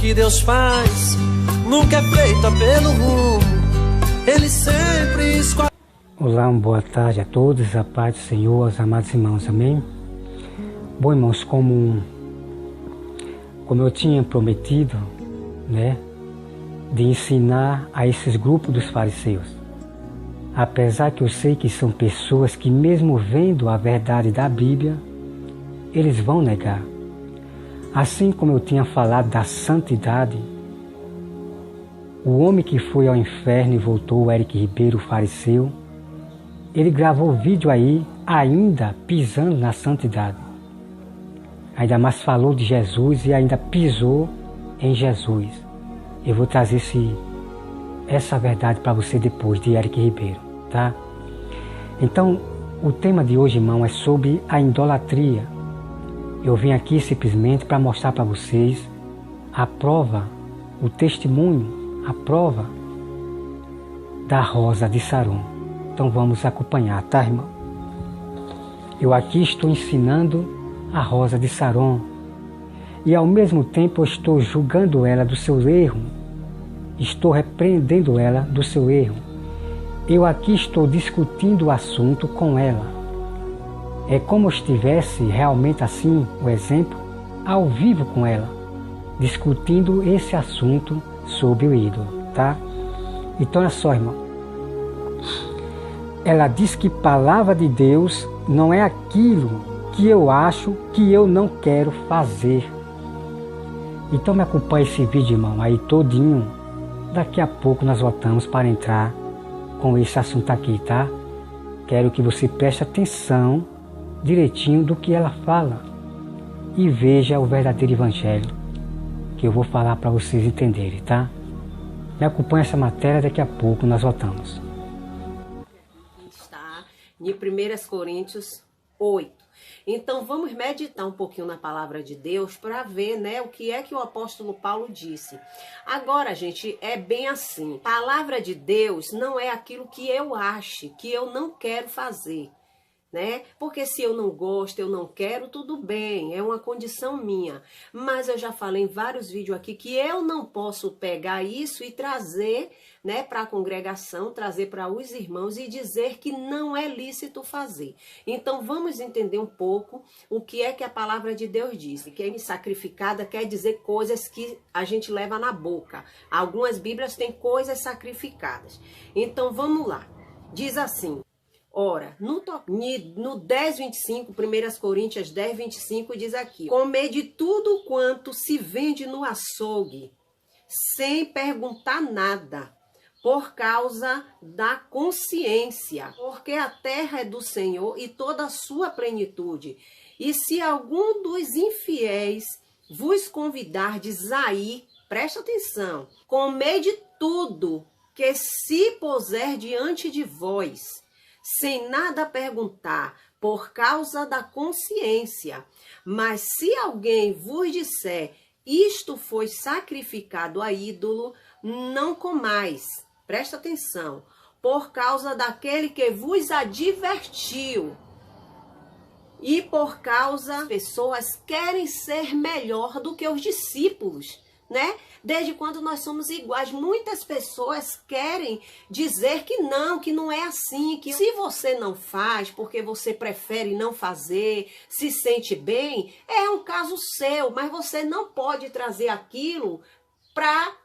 que Deus faz nunca é feita pelo rumo, Ele sempre escolhe. Olá, uma boa tarde a todos, a paz do Senhor, aos amados irmãos, amém? Bom, irmãos, como eu tinha prometido, né, de ensinar a esses grupos dos fariseus, apesar que eu sei que são pessoas que mesmo vendo a verdade da Bíblia, eles vão negar. Assim como eu tinha falado da santidade, o homem que foi ao inferno e voltou, o Eric Ribeiro, o fariseu, ele gravou vídeo aí, ainda pisando na santidade. Ainda mais falou de Jesus e ainda pisou em Jesus. Eu vou trazer essa verdade para você depois, de Eric Ribeiro, tá? Então, o tema de hoje, irmão, é sobre a idolatria. Eu vim aqui simplesmente para mostrar para vocês a prova, o testemunho, a prova da rosa de Saron. Então vamos acompanhar, tá, irmão? Eu aqui estou ensinando a rosa de Saron e ao mesmo tempo eu estou julgando ela do seu erro, estou repreendendo ela do seu erro. Eu aqui estou discutindo o assunto com ela. É como se estivesse realmente assim, o exemplo, ao vivo com ela, discutindo esse assunto sobre o ídolo, tá? Então olha só, irmão. Ela diz que palavra de Deus não é aquilo que eu acho que eu não quero fazer. Então me acompanhe esse vídeo, irmão, aí todinho. Daqui a pouco nós voltamos para entrar com esse assunto aqui, tá? Quero que você preste atenção direitinho do que ela fala e veja o verdadeiro evangelho que eu vou falar para vocês entenderem, tá? Me acompanhe essa matéria, daqui a pouco nós voltamos. Está em 1 Coríntios 8. Então vamos meditar um pouquinho na palavra de Deus para ver, né, o que é que o apóstolo Paulo disse. Agora, gente, é bem assim. Palavra de Deus não é aquilo que eu ache, que eu não quero fazer, né? Porque se eu não gosto, eu não quero, tudo bem, é uma condição minha. Mas eu já falei em vários vídeos aqui que eu não posso pegar isso e trazer, né, para a congregação, trazer para os irmãos e dizer que não é lícito fazer. Então vamos entender um pouco o que é que a palavra de Deus diz. Que sacrificada quer dizer coisas que a gente leva na boca. Algumas Bíblias têm coisas sacrificadas. Então vamos lá. Diz assim: ora, no 10:25, 1 Coríntios 10:25 diz aqui: comede tudo quanto se vende no açougue, sem perguntar nada, por causa da consciência, porque a terra é do Senhor e toda a sua plenitude. E se algum dos infiéis vos convidardes a ir, presta atenção, comede tudo que se puser diante de vós, sem nada perguntar, por causa da consciência. Mas se alguém vos disser, isto foi sacrificado a ídolo, não comais. Presta atenção, por causa daquele que vos advertiu. E por causa das pessoas querem ser melhor do que os discípulos, né? Desde quando nós somos iguais, muitas pessoas querem dizer que não é assim, que se você não faz porque você prefere não fazer, se sente bem, é um caso seu, mas você não pode trazer aquilo para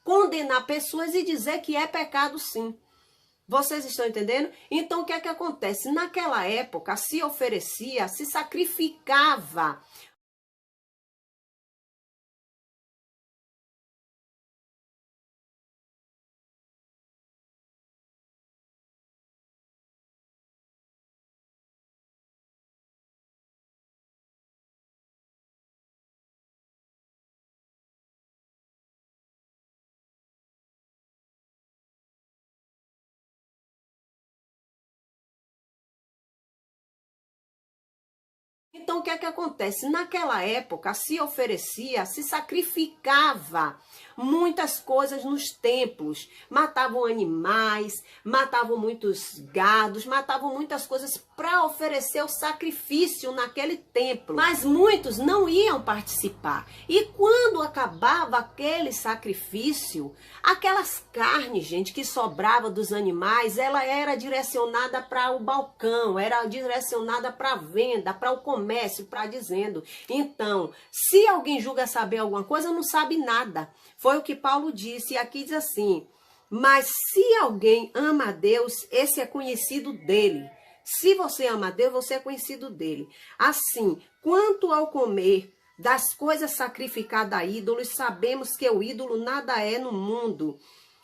condenar pessoas e dizer que é pecado sim. Vocês estão entendendo? Então o que é que acontece? Naquela época se oferecia, se sacrificava. Então, o que é que acontece? Naquela época, se oferecia, se sacrificava muitas coisas nos templos. Matavam animais, matavam muitos gados, matavam muitas coisas para oferecer o sacrifício naquele templo. Mas muitos não iam participar. E quando acabava aquele sacrifício, aquelas carnes, gente, que sobrava dos animais, ela era direcionada para o balcão, era direcionada para a venda, para o comércio, para dizendo. Então, se alguém julga saber alguma coisa, não sabe nada. Foi o que Paulo disse, e aqui diz assim: mas se alguém ama a Deus, esse é conhecido dele. Se você ama a Deus, você é conhecido dele. Assim, quanto ao comer das coisas sacrificadas a ídolos, sabemos que o ídolo nada é no mundo,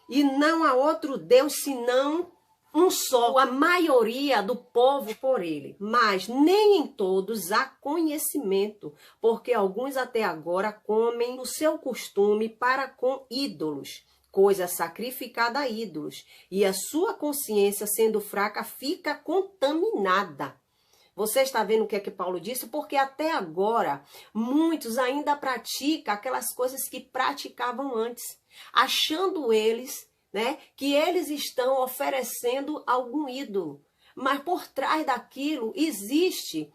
e não há outro Deus senão um só, a maioria do povo por ele. Mas nem em todos há conhecimento, porque alguns até agora comem o seu costume para com ídolos, coisa sacrificada a ídolos, e a sua consciência, sendo fraca, fica contaminada. Você está vendo o que é que Paulo disse? Porque até agora, muitos ainda praticam aquelas coisas que praticavam antes, achando eles, né, que eles estão oferecendo algum ídolo. Mas por trás daquilo existe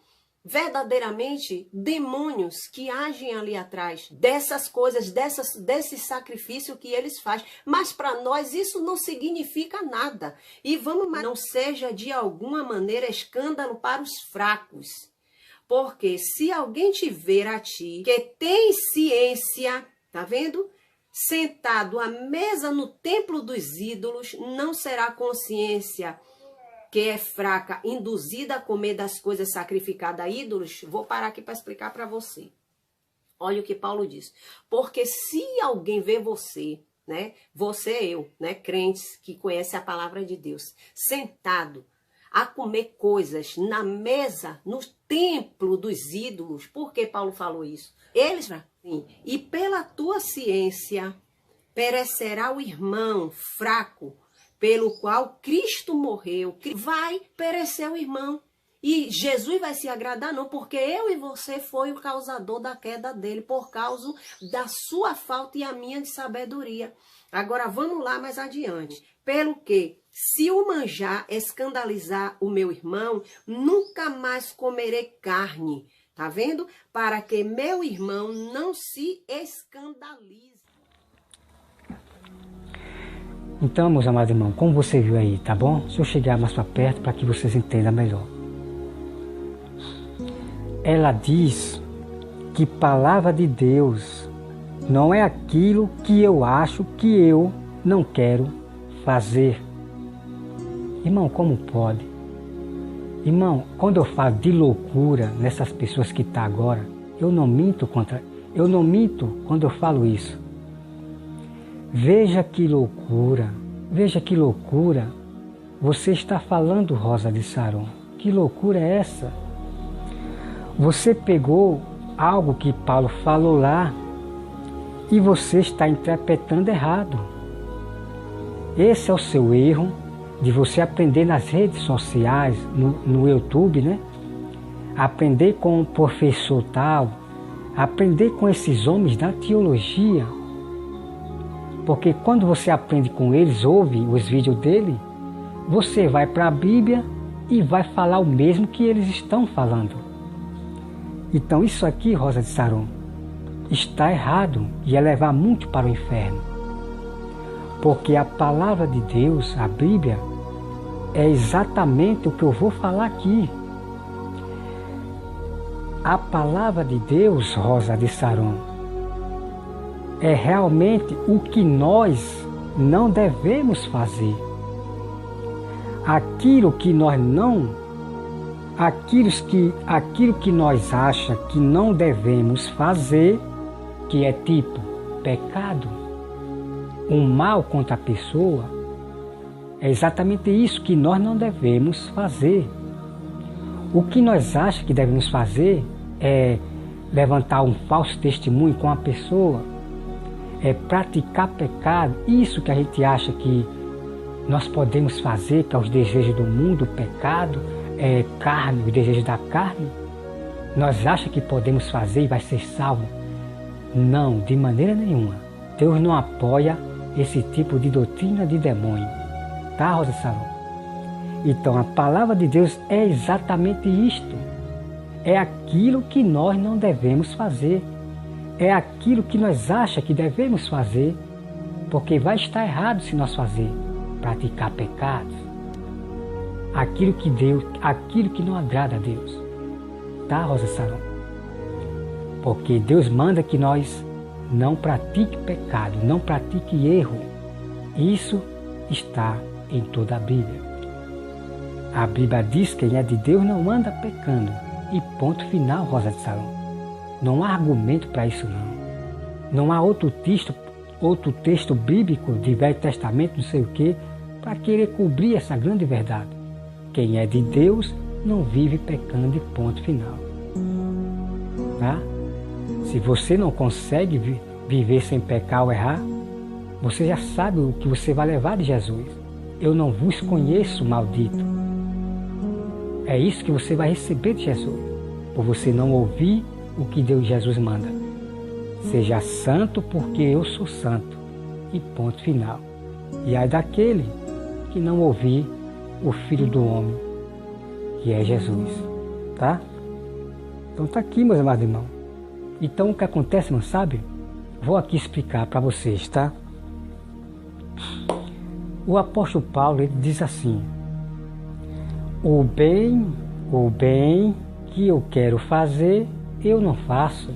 verdadeiramente demônios que agem ali atrás dessas coisas, desse sacrifício que eles fazem. Mas para nós isso não significa nada. E não seja de alguma maneira escândalo para os fracos. Porque se alguém te ver a ti, que tem ciência, tá vendo? Sentado à mesa no templo dos ídolos, não será consciência que é fraca, induzida a comer das coisas sacrificadas a ídolos? Vou parar aqui para explicar para você. Olha o que Paulo diz. Porque se alguém vê você, né, você, eu, né, crentes que conhecem a palavra de Deus, sentado a comer coisas na mesa, no templo dos ídolos, por que Paulo falou isso? Eles, sim, e pela tua ciência perecerá o irmão fraco, pelo qual Cristo morreu. Vai perecer o irmão. E Jesus vai se agradar? Não, porque eu e você foi o causador da queda dele, por causa da sua falta e a minha de sabedoria. Agora vamos lá mais adiante. Pelo que, se o manjar escandalizar o meu irmão, nunca mais comerei carne. Tá vendo? Para que meu irmão não se escandalize. Então, meus amados irmãos, como você viu aí, tá bom? Deixa eu chegar mais para perto para que vocês entendam melhor. Ela diz que palavra de Deus não é aquilo que eu acho que eu não quero fazer. Irmão, como pode? Irmão, quando eu falo de loucura nessas pessoas que estão agora, eu não minto quando eu falo isso. Veja que loucura você está falando, Rosa de Saron. Que loucura é essa? Você pegou algo que Paulo falou lá e você está interpretando errado. Esse é o seu erro de você aprender nas redes sociais, no YouTube, né? Aprender com um professor tal, aprender com esses homens da teologia. Porque quando você aprende com eles, ouve os vídeos dele, você vai para a Bíblia e vai falar o mesmo que eles estão falando. Então isso aqui, Rosa de Saron, está errado e é levar muito para o inferno. Porque a palavra de Deus, a Bíblia, é exatamente o que eu vou falar aqui. A palavra de Deus, Rosa de Saron, é realmente o que nós não devemos fazer. Aquilo que nós não, aquilo que nós achamos que não devemos fazer, que é tipo pecado, um mal contra a pessoa, é exatamente isso que nós não devemos fazer. O que nós achamos que devemos fazer é levantar um falso testemunho com a pessoa, é praticar pecado, isso que a gente acha que nós podemos fazer, que é os desejos do mundo, o pecado, é carne, os desejos da carne. Nós achamos que podemos fazer e vai ser salvo? Não, de maneira nenhuma. Deus não apoia esse tipo de doutrina de demônio. Tá, Rosa Salom? Então, a palavra de Deus é exatamente isto. É aquilo que nós não devemos fazer. É aquilo que nós achamos que devemos fazer, porque vai estar errado se nós fazer, praticar pecados. Aquilo que não agrada a Deus. Tá, Rosa Salom? Porque Deus manda que nós não pratique pecado, não pratique erro. Isso está em toda a Bíblia. A Bíblia diz que quem é de Deus não anda pecando. E ponto final, Rosa de Salom. Não há argumento para isso não. Não há outro texto bíblico de Velho Testamento, não sei o quê, para querer cobrir essa grande verdade. Quem é de Deus não vive pecando e ponto final. Tá? Se você não consegue viver sem pecar ou errar, você já sabe o que você vai levar de Jesus. Eu não vos conheço, maldito. É isso que você vai receber de Jesus, por você não ouvir o que Jesus manda. Seja santo porque eu sou santo. E ponto final. E aí daquele que não ouvir o Filho do Homem, que é Jesus. Tá? Então tá aqui, meus amados irmãos. Então o que acontece, não sabe? Vou aqui explicar para vocês, tá? O apóstolo Paulo, ele diz assim: o bem que eu quero fazer, eu não faço.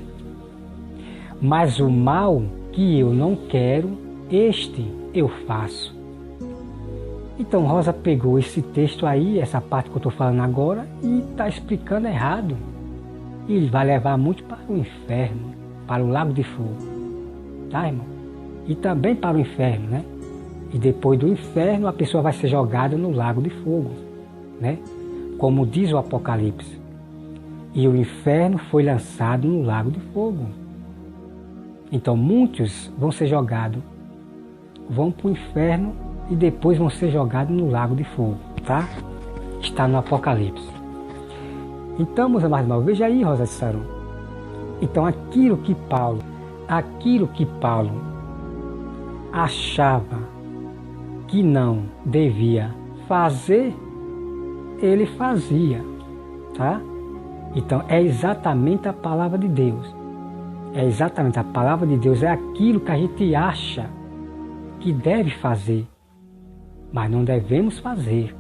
Mas o mal que eu não quero, este eu faço. Então Rosa pegou esse texto aí, essa parte que eu estou falando agora, e está explicando errado. E ele vai levar muito para o inferno, para o lago de fogo. Tá, irmão? E também para o inferno, né? E depois do inferno a pessoa vai ser jogada no lago de fogo, né? Como diz o Apocalipse. E o inferno foi lançado no lago de fogo. Então muitos vão ser jogados, vão para o inferno e depois vão ser jogados no lago de fogo, tá? Está no Apocalipse. Então, meus amados irmãos, veja aí, Rosa de Saron. Então aquilo que Paulo achava que não devia fazer, ele fazia, tá? Então é exatamente a palavra de Deus. É exatamente a palavra de Deus, é aquilo que a gente acha que deve fazer, mas não devemos fazer.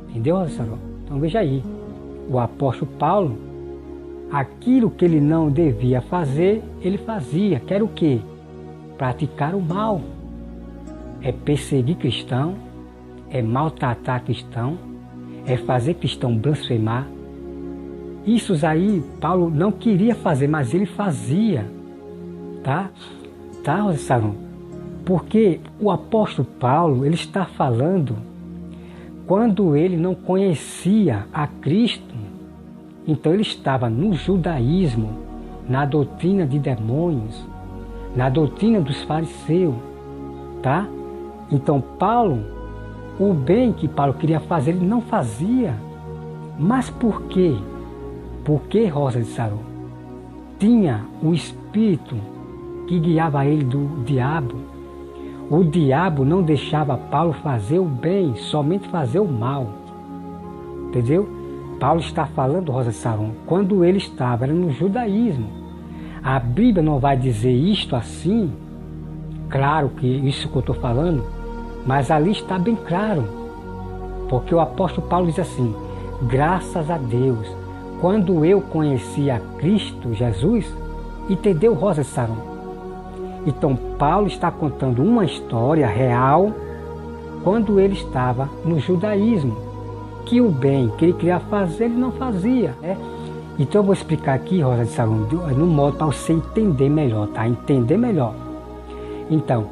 Entendeu, Rosa Salom? Então veja aí, o apóstolo Paulo, aquilo que ele não devia fazer, ele fazia. Que era o quê? Praticar o mal. É perseguir cristão, é maltratar cristão, é fazer cristão blasfemar. Isso aí Paulo não queria fazer, mas ele fazia. Tá? Tá, Rosa Salom? Porque o apóstolo Paulo, ele está falando quando ele não conhecia a Cristo. Então ele estava no judaísmo, na doutrina de demônios, na doutrina dos fariseus, tá? Então Paulo, o bem que Paulo queria fazer, ele não fazia. Mas por quê? Porque, Rosa de Saron, tinha o espírito que guiava ele do diabo. O diabo não deixava Paulo fazer o bem, somente fazer o mal. Entendeu? Paulo está falando, Rosa de Saron, quando ele estava no judaísmo. A Bíblia não vai dizer isto assim, claro que isso que eu estou falando, mas ali está bem claro. Porque o apóstolo Paulo diz assim: graças a Deus, quando eu conheci a Cristo Jesus, entendeu, Rosa de Saron? Então Paulo está contando uma história real quando ele estava no judaísmo, que o bem que ele queria fazer, ele não fazia, né? Então eu vou explicar aqui, Rosa de Saron, no modo para você entender melhor, tá? Entender melhor. Então,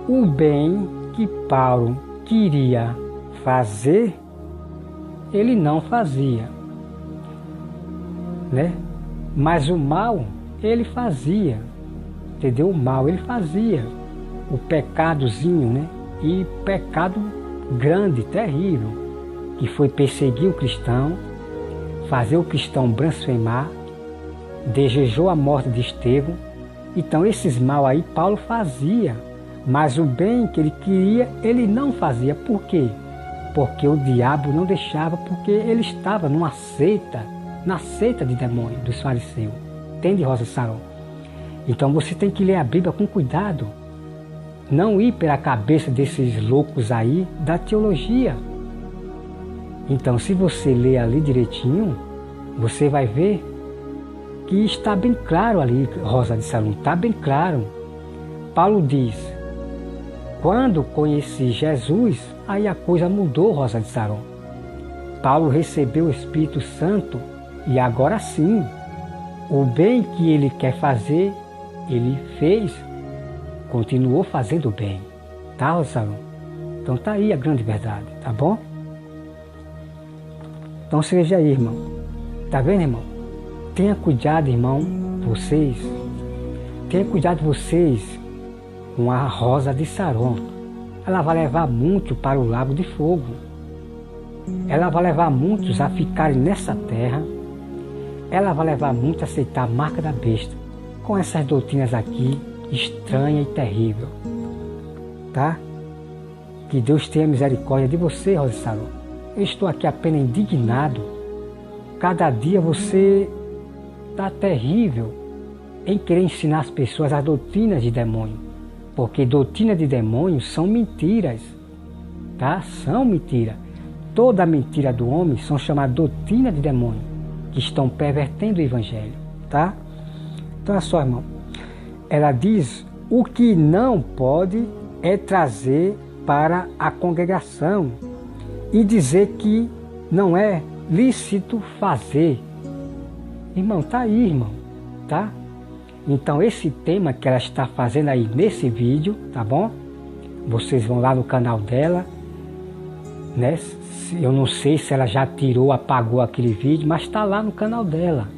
o bem que Paulo queria fazer, ele não fazia, né? Mas o mal, ele fazia. Entendeu? O mal ele fazia, o pecadozinho, né? E pecado grande, terrível, que foi perseguir o cristão, fazer o cristão blasfemar, desejou a morte de Estevão, Então esses mal aí Paulo fazia, mas o bem que ele queria, ele não fazia. Por quê? Porque o diabo não deixava, porque ele estava numa seita, na seita de demônio, dos fariseus. Entende, Rosa Saron? Então você tem que ler a Bíblia com cuidado. Não ir pela cabeça desses loucos aí da teologia. Então se você ler ali direitinho, você vai ver que está bem claro ali, Rosa de Saron, está bem claro. Paulo diz, quando conheci Jesus, aí a coisa mudou, Rosa de Saron. Paulo recebeu o Espírito Santo e agora sim, o bem que ele quer fazer, ele fez, continuou fazendo o bem. Tá, Rosa de Saron? Então tá aí a grande verdade, tá bom? Então seja aí, irmão. Tá vendo, irmão? Tenha cuidado, irmão, vocês. Tenha cuidado vocês com a Rosa de Saron. Ela vai levar muito para o lago de fogo. Ela vai levar muitos a ficarem nessa terra. Ela vai levar muitos a aceitar a marca da besta. Com essas doutrinas aqui, estranha e terrível. Tá? Que Deus tenha misericórdia de você, Rosa de Saron. Eu estou aqui apenas indignado. Cada dia você está terrível em querer ensinar as pessoas as doutrinas de demônio. Porque doutrinas de demônio são mentiras. Tá? São mentiras. Toda mentira do homem são chamadas doutrina de demônio, que estão pervertendo o evangelho. Tá? Então olha só, irmão. Ela diz, o que não pode é trazer para a congregação e dizer que não é lícito fazer. Irmão, tá aí, irmão, tá? Então esse tema que ela está fazendo aí nesse vídeo, tá bom? Vocês vão lá no canal dela, né? Eu não sei se ela já tirou, apagou aquele vídeo, mas tá lá no canal dela.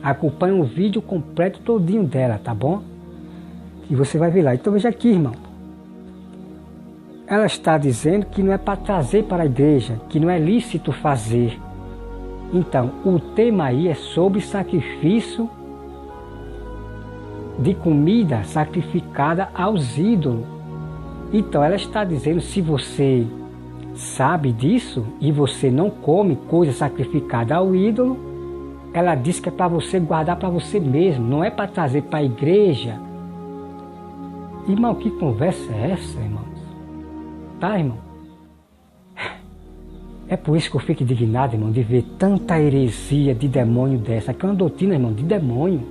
Acompanha o vídeo completo todinho dela, tá bom? E você vai ver lá. Então veja aqui, irmão. Ela está dizendo que não é para trazer para a igreja, que não é lícito fazer. Então, o tema aí é sobre sacrifício de comida sacrificada aos ídolos. Então, ela está dizendo, se você sabe disso e você não come coisa sacrificada ao ídolo, ela diz que é para você guardar para você mesmo, não é para trazer para a igreja. Irmão, que conversa é essa, irmãos? Tá, irmão? É por isso que eu fico indignado, irmão, de ver tanta heresia de demônio dessa. Aqui é uma doutrina, irmão, de demônio.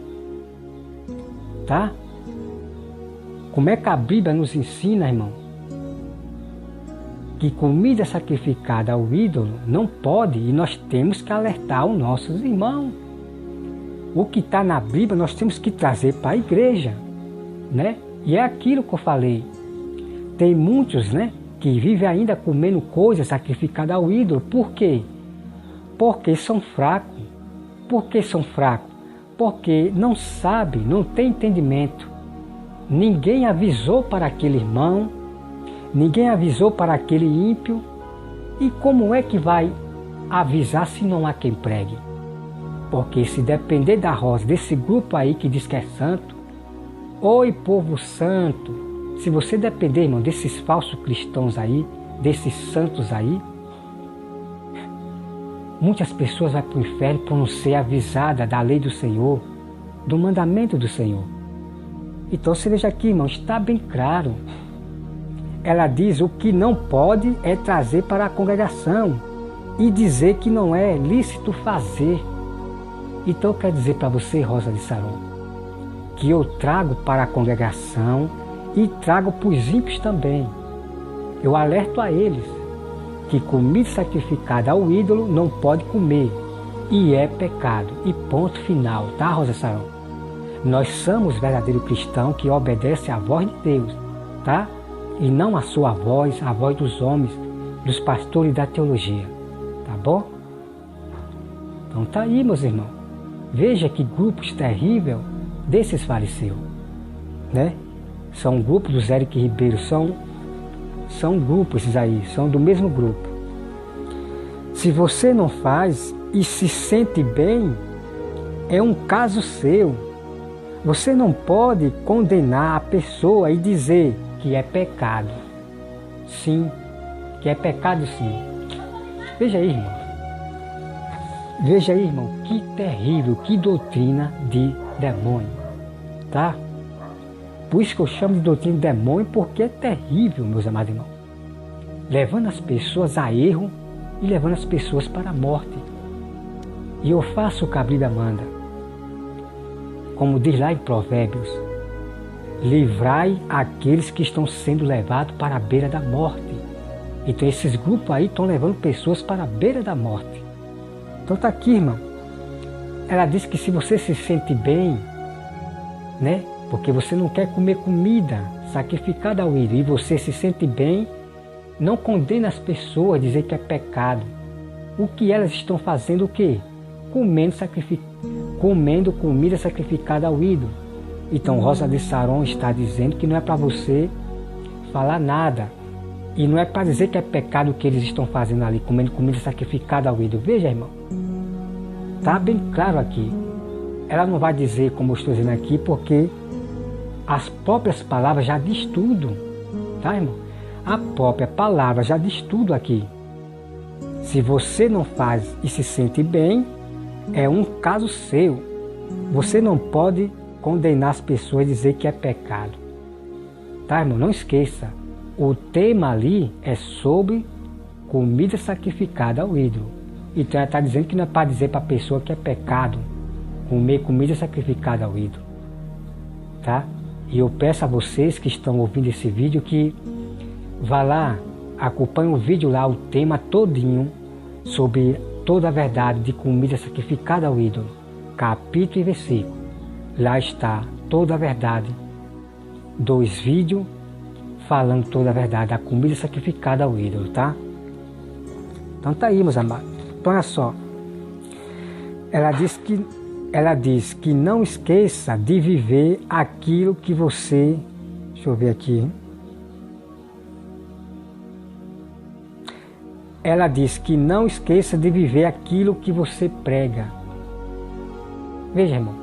Tá? Como é que a Bíblia nos ensina, irmão, que comida sacrificada ao ídolo não pode, e nós temos que alertar os nossos irmãos. O que está na Bíblia nós temos que trazer para a igreja, né? E é aquilo que eu falei. Tem muitos, né, que vivem ainda comendo coisas sacrificadas ao ídolo. Por quê? Porque são fracos. Por que são fracos? Porque não sabem, não tem entendimento. Ninguém avisou para aquele irmão, ninguém avisou para aquele ímpio. E como é que vai avisar se não há quem pregue? Porque se depender da Rosa, desse grupo aí que diz que é santo, oi povo santo, se você depender, irmão, desses falsos cristãos aí, desses santos aí, muitas pessoas vão para o inferno por não ser avisada da lei do Senhor, do mandamento do Senhor. Então você veja aqui, irmão, está bem claro. Ela diz o que não pode é trazer para a congregação e dizer que não é lícito fazer. Então eu quero dizer para você, Rosa de Saron, que eu trago para a congregação e trago para os ímpios também. Eu alerto a eles que comida sacrificada ao ídolo não pode comer e é pecado. E ponto final, tá, Rosa Saron? Nós somos verdadeiros cristãos que obedecem à voz de Deus, tá? E não a sua voz, a voz dos homens, dos pastores da teologia, tá bom? Então tá aí, meus irmãos. Veja que grupos terríveis desses fariseus, né? São grupos do Zé Eric Ribeiro, são grupos esses aí, são do mesmo grupo. Se você não faz e se sente bem, é um caso seu. Você não pode condenar a pessoa e dizer que é pecado. Sim, que é pecado sim. Veja aí, irmão. Veja aí, irmão, que terrível, que doutrina de demônio. Tá? Por isso que eu chamo de doutrina de demônio, porque é terrível, meus amados irmãos. Levando as pessoas a erro e levando as pessoas para a morte. E eu faço o que a Bíblia manda. Como diz lá em Provérbios, livrai aqueles que estão sendo levados para a beira da morte. Então esses grupos aí estão levando pessoas para a beira da morte. Então está aqui, irmão. Ela diz que se você se sente bem, né? Porque você não quer comer comida sacrificada ao ídolo e você se sente bem, não condena as pessoas a dizer que é pecado. O que elas estão fazendo o quê? Comendo comida sacrificada ao ídolo. Então Rosa de Saron está dizendo que não é para você falar nada. E não é para dizer que é pecado o que eles estão fazendo ali, comendo comida sacrificada ao ídolo. Veja, irmão. Está bem claro aqui. Ela não vai dizer como eu estou dizendo aqui, porque as próprias palavras já diz tudo. Tá, irmão? A própria palavra já diz tudo aqui. Se você não faz e se sente bem, é um caso seu. Você não pode condenar as pessoas e dizer que é pecado. Tá, irmão? Não esqueça. O tema ali é sobre comida sacrificada ao ídolo. Então ela está dizendo que não é para dizer para a pessoa que é pecado comer comida sacrificada ao ídolo. Tá? E eu peço a vocês que estão ouvindo esse vídeo que vá lá, acompanhe o vídeo lá, o tema todinho sobre toda a verdade de comida sacrificada ao ídolo, capítulo e versículo. Lá está toda a verdade. 2 vídeos falando toda a verdade da comida sacrificada ao ídolo, tá? Então tá aí, meus amados. Então olha só. Ela diz que não esqueça de viver aquilo que você... Deixa eu ver aqui. Ela diz que não esqueça de viver aquilo que você prega. Veja, irmão,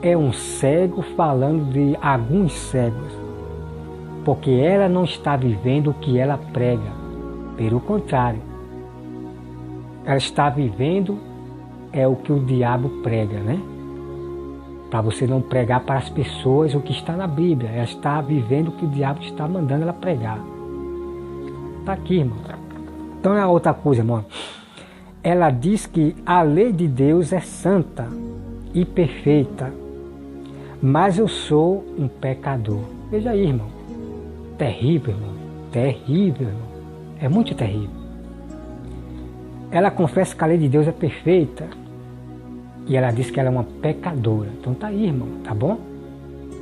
é um cego falando de alguns cegos, porque ela não está vivendo o que ela prega. Pelo contrário, ela está vivendo o que o diabo prega, né? Para você não pregar para as pessoas o que está na Bíblia. Ela está vivendo o que o diabo está mandando ela pregar. Está aqui, irmão. Então é outra coisa, irmão. Ela diz que a lei de Deus é santa e perfeita, mas eu sou um pecador. Veja aí, irmão. Terrível, irmão. Terrível, irmão. É muito terrível. Ela confessa que a lei de Deus é perfeita e ela diz que ela é uma pecadora. Então tá aí, irmão, tá bom?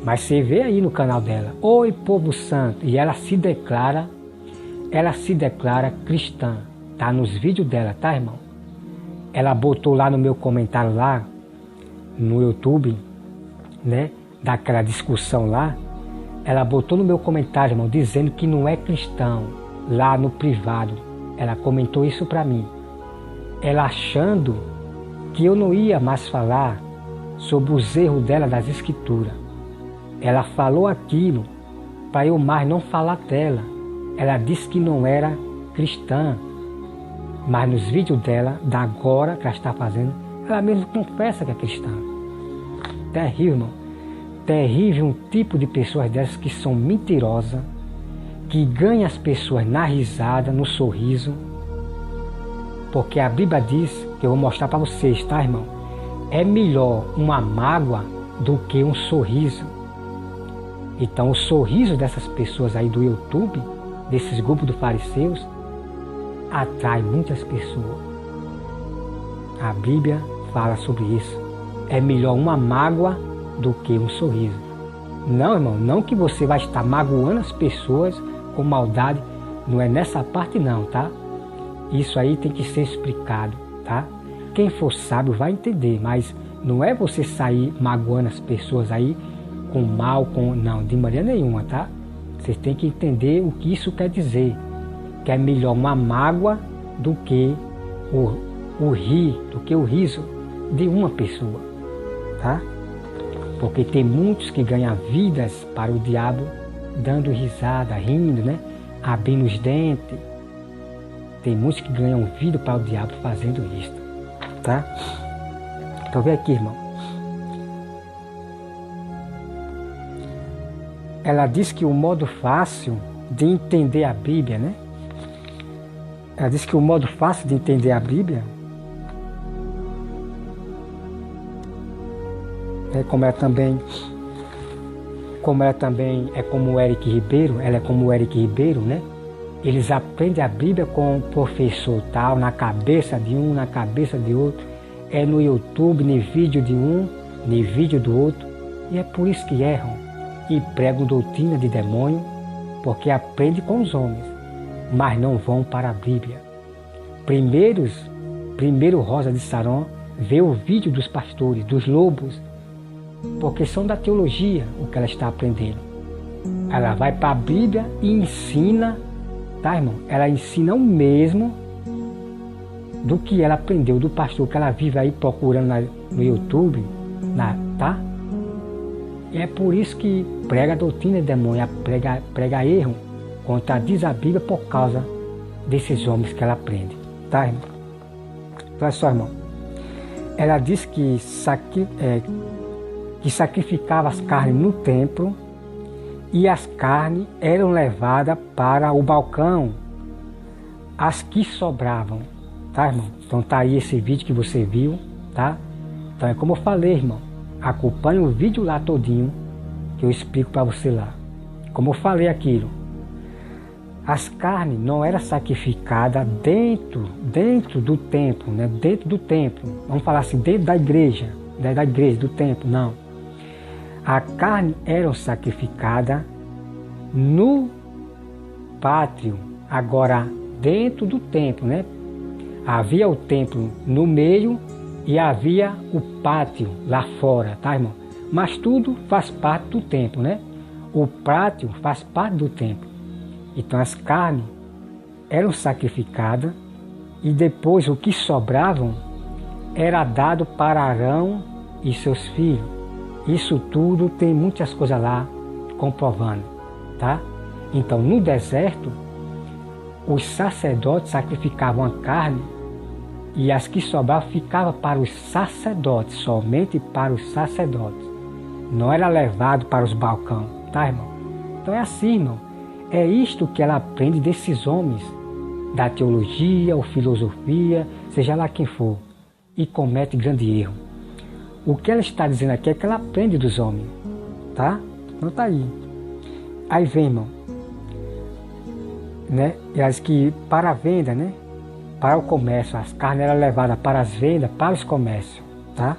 Mas você vê aí no canal dela, Oi Povo Santo, e ela se declara cristã. Tá nos vídeos dela, tá, irmão? Ela botou lá no meu comentário lá, no YouTube, né, daquela discussão lá, ela botou no meu comentário, irmão, dizendo que não é cristão, lá no privado. Ela comentou isso pra mim. Ela achando que eu não ia mais falar sobre os erros dela das escrituras. Ela falou aquilo para eu mais não falar dela. Ela disse que não era cristã, mas nos vídeos dela, da agora que ela está fazendo, ela mesma confessa que é cristã. Terrível, irmão. Terrível um tipo de pessoas dessas que são mentirosas, que ganham as pessoas na risada, no sorriso. Porque a Bíblia diz, que eu vou mostrar para vocês, tá, irmão? É melhor uma mágoa do que um sorriso. Então o sorriso dessas pessoas aí do YouTube, desses grupos de fariseus, atrai muitas pessoas. A Bíblia fala sobre isso. É melhor uma mágoa do que um sorriso. Não, irmão, não que você vai estar magoando as pessoas com maldade. Não é nessa parte não, tá? Isso aí tem que ser explicado, tá? Quem for sábio vai entender, mas não é você sair magoando as pessoas aí com mal, não, de maneira nenhuma, tá? Você tem que entender o que isso quer dizer. Que é melhor uma mágoa do que o riso de uma pessoa, tá? Porque tem muitos que ganham vidas para o diabo dando risada, rindo, né? Abrindo os dentes. Tem muitos que ganham vida para o diabo fazendo isso, tá? Então vem aqui, irmão. Ela diz que o modo fácil de entender a Bíblia, né? Ela diz que o modo fácil de entender a Bíblia é como o Eric Ribeiro, ela é como o Eric Ribeiro, né? Eles aprendem a Bíblia com um professor tal, na cabeça de um, na cabeça de outro, é no YouTube, no vídeo de um, no vídeo do outro, e é por isso que erram e pregam doutrina de demônio, porque aprendem com os homens, mas não vão para a Bíblia. Primeiro Rosa de Saron vê o vídeo dos pastores, dos lobos, porque são da teologia o que ela está aprendendo. Ela vai para a Bíblia e ensina, tá, irmão? Ela ensina o mesmo do que ela aprendeu do pastor que ela vive aí procurando no YouTube, tá? E é por isso que prega a doutrina de demônio, prega erro, contradiz a Bíblia por causa desses homens que ela aprende, tá, irmão? Olha só, irmão. Ela diz que sacrificava as carnes no templo e as carnes eram levadas para o balcão, as que sobravam, tá, irmão? Então tá aí esse vídeo que você viu, tá? Então é como eu falei, irmão, acompanhe o vídeo lá todinho que eu explico para você lá. Como eu falei aquilo, as carnes não eram sacrificadas dentro do templo, né? Dentro do templo, vamos falar assim, dentro da igreja, do templo, não. A carne era sacrificada no pátio, agora dentro do templo, né? Havia o templo no meio e havia o pátio lá fora, tá, irmão? Mas tudo faz parte do templo, né? O pátio faz parte do templo. Então as carnes eram sacrificadas e depois o que sobravam era dado para Arão e seus filhos. Isso tudo tem muitas coisas lá comprovando, tá? Então no deserto os sacerdotes sacrificavam a carne e as que sobravam ficavam para os sacerdotes, somente para os sacerdotes. Não era levado para os balcões, tá, irmão? Então é assim, irmão. É isto que ela aprende desses homens da teologia ou filosofia, seja lá quem for, e comete grande erro. O que ela está dizendo aqui é que ela aprende dos homens, tá? Então tá aí. Aí vem, irmão, né? Ela diz que para a venda, né? Para o comércio, as carnes eram levadas para as vendas, para os comércios, tá?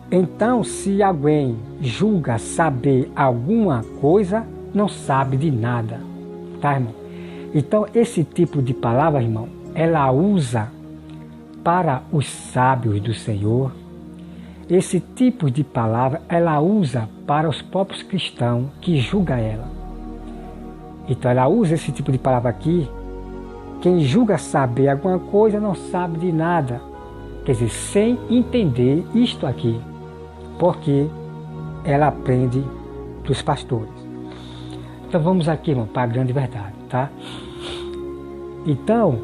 Então, se alguém julga saber alguma coisa, não sabe de nada, tá, irmão? Então, esse tipo de palavra, irmão, ela usa para os sábios do Senhor. Esse tipo de palavra, ela usa para os próprios cristãos que julgam ela. Então, ela usa esse tipo de palavra aqui. Quem julga saber alguma coisa não sabe de nada. Quer dizer, sem entender isto aqui. Porque ela aprende dos pastores. Então vamos aqui, irmão, para a grande verdade, tá? Então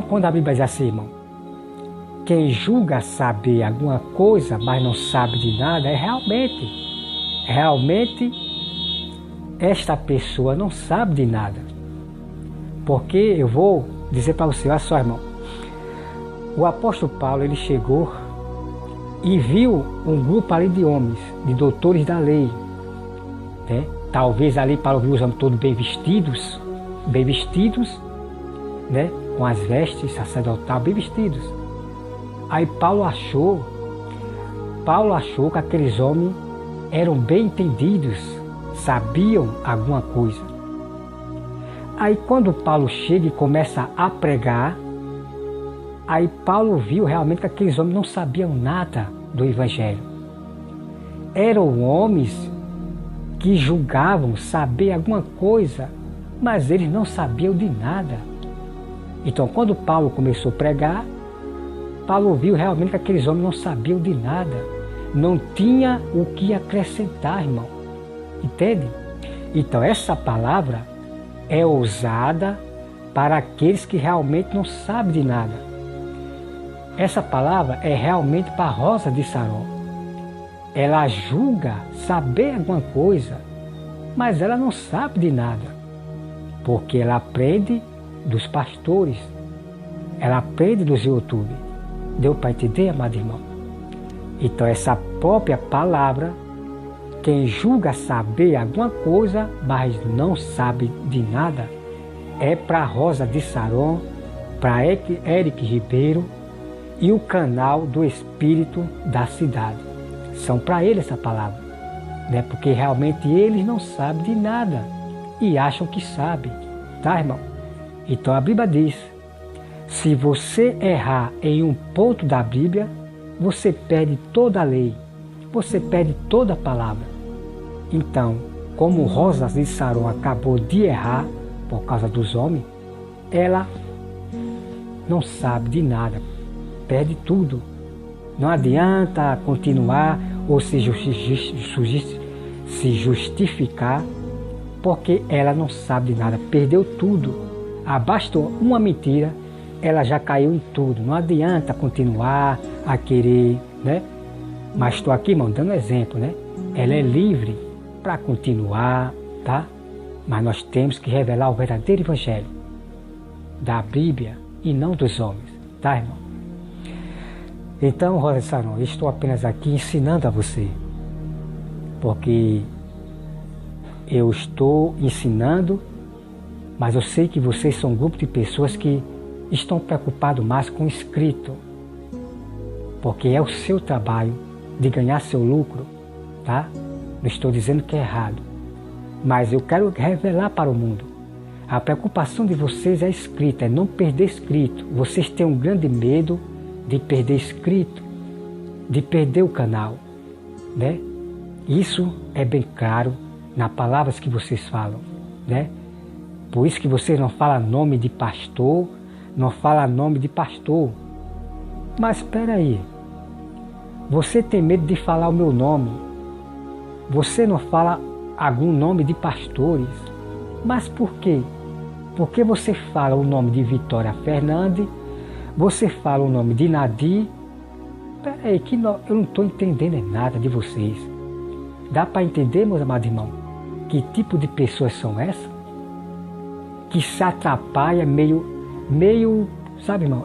quando a Bíblia diz assim, irmão, quem julga saber alguma coisa, mas não sabe de nada, é realmente esta pessoa não sabe de nada. Porque eu vou dizer para você, olha só, irmão, o apóstolo Paulo, ele chegou e viu um grupo ali de homens, de doutores da lei, né? Talvez ali Paulo viu os homens todos bem vestidos, né? Com as vestes sacerdotais, bem vestidos. Aí Paulo achou que aqueles homens eram bem entendidos, sabiam alguma coisa. Aí quando Paulo chega e começa a pregar, aí Paulo viu realmente que aqueles homens não sabiam nada do Evangelho. Eram homens que julgavam saber alguma coisa, mas eles não sabiam de nada. Então, quando Paulo começou a pregar, Paulo viu realmente que aqueles homens não sabiam de nada. Não tinha o que acrescentar, irmão. Entende? Então essa palavra é usada para aqueles que realmente não sabem de nada. Essa palavra é realmente para a Rosa de Saron. Ela julga saber alguma coisa, mas ela não sabe de nada. Porque ela aprende dos pastores. Ela aprende dos YouTube. Deu para entender, amado irmão? Então essa própria palavra, quem julga saber alguma coisa, mas não sabe de nada, é para Rosa de Saron, para Eric Ribeiro e o canal do Espírito da Cidade. São para ele essa palavra, né? Porque realmente eles não sabem de nada e acham que sabem, tá, irmão? Então a Bíblia diz, se você errar em um ponto da Bíblia, você perde toda a lei, você perde toda a palavra. Então, como Rosa de Saron acabou de errar por causa dos homens, ela não sabe de nada, perde tudo. Não adianta continuar ou se justificar, porque ela não sabe de nada, perdeu tudo. Bastou uma mentira, ela já caiu em tudo. Não adianta continuar a querer, né? Mas estou aqui, irmão, dando exemplo, né? Ela é livre para continuar, tá? Mas nós temos que revelar o verdadeiro evangelho da Bíblia e não dos homens, tá, irmão? Então, Rosa de Saron, eu estou apenas aqui ensinando a você, porque eu estou ensinando, mas eu sei que vocês são um grupo de pessoas que estão preocupados mais com o escrito, porque é o seu trabalho de ganhar seu lucro, tá? Não estou dizendo que é errado, mas eu quero revelar para o mundo. A preocupação de vocês é escrita, é não perder escrito. Vocês têm um grande medo de perder escrito, de perder o canal, né? Isso é bem claro nas palavras que vocês falam, né? Por isso que vocês não falam nome de pastor, não falam nome de pastor. Mas espera aí, você tem medo de falar o meu nome, você não fala algum nome de pastores, mas por quê? Porque você fala o nome de Vitória Fernandes, você fala o nome de Nadir. Espera aí, eu não estou entendendo nada de vocês. Dá para entender, meus amados irmãos, que tipo de pessoas são essas? Que se atrapalha meio, sabe, irmão,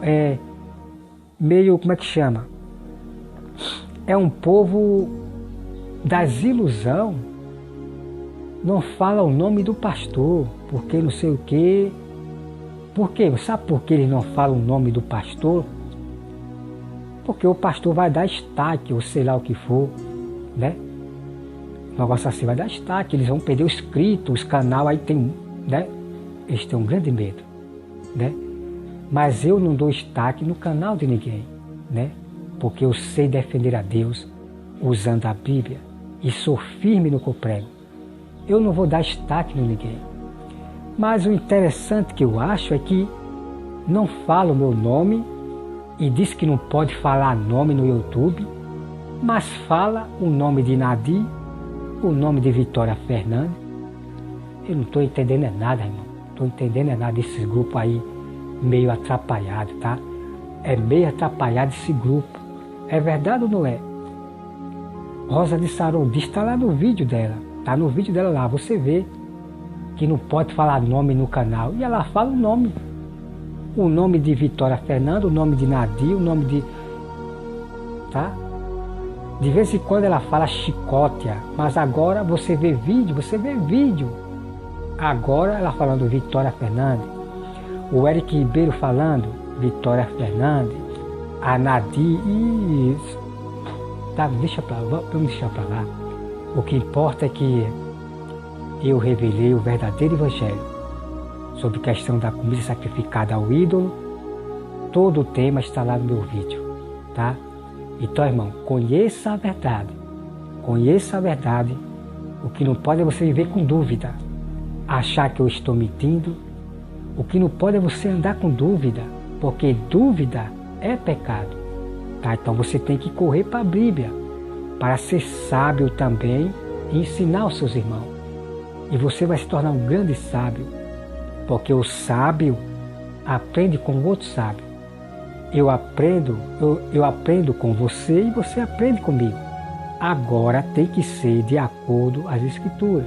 meio, como é que chama? É um povo das ilusões. Não fala o nome do pastor, porque não sei o quê. Por quê? Sabe por que eles não falam o nome do pastor? Porque o pastor vai dar destaque, ou sei lá o que for, né? O negócio assim vai dar destaque, eles vão perder o inscrito, os canais aí tem, né? Eles têm um grande medo, né? Mas eu não dou destaque no canal de ninguém, né? Porque eu sei defender a Deus usando a Bíblia e sou firme no que eu prego. Eu não vou dar destaque em ninguém. Mas o interessante que eu acho é que não fala o meu nome e diz que não pode falar nome no YouTube, mas fala o nome de Nadir, o nome de Vitória Fernandes. Eu não estou entendendo nada, irmão. Estou entendendo nada desses grupos aí meio atrapalhado, tá? É meio atrapalhado esse grupo. É verdade ou não é? Rosa de Saron diz, está lá no vídeo dela. Está no vídeo dela lá, você vê que não pode falar nome no canal. E ela fala o nome. O nome de Vitória Fernanda, o nome de Nadir, o nome de... Tá? De vez em quando ela fala chicótea, mas agora você vê vídeo. Agora ela falando Vitória Fernandes, o Eric Ribeiro falando Vitória Fernandes, a Nadir, tá, vamos deixar pra lá. O que importa é que eu revelei o verdadeiro evangelho sobre a questão da comida sacrificada ao ídolo. Todo o tema está lá no meu vídeo, tá? Então, irmão, conheça a verdade. Conheça a verdade. O que não pode é você viver com dúvida, achar que eu estou mentindo. O que não pode é você andar com dúvida, porque dúvida é pecado. Tá? Então você tem que correr para a Bíblia, para ser sábio também e ensinar os seus irmãos. E você vai se tornar um grande sábio, porque o sábio aprende com o outro sábio. Eu aprendo com você e você aprende comigo. Agora tem que ser de acordo às Escrituras.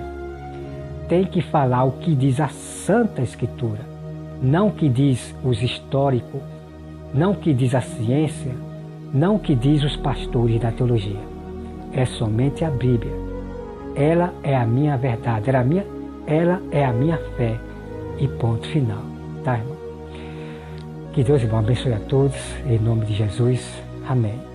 Tem que falar o que diz a Santa Escritura, não o que diz os históricos, não o que diz a ciência, não o que diz os pastores da teologia. É somente a Bíblia. Ela é a minha verdade, ela é a minha fé e ponto final. Tá, irmão? Que Deus, irmão, abençoe a todos, em nome de Jesus. Amém.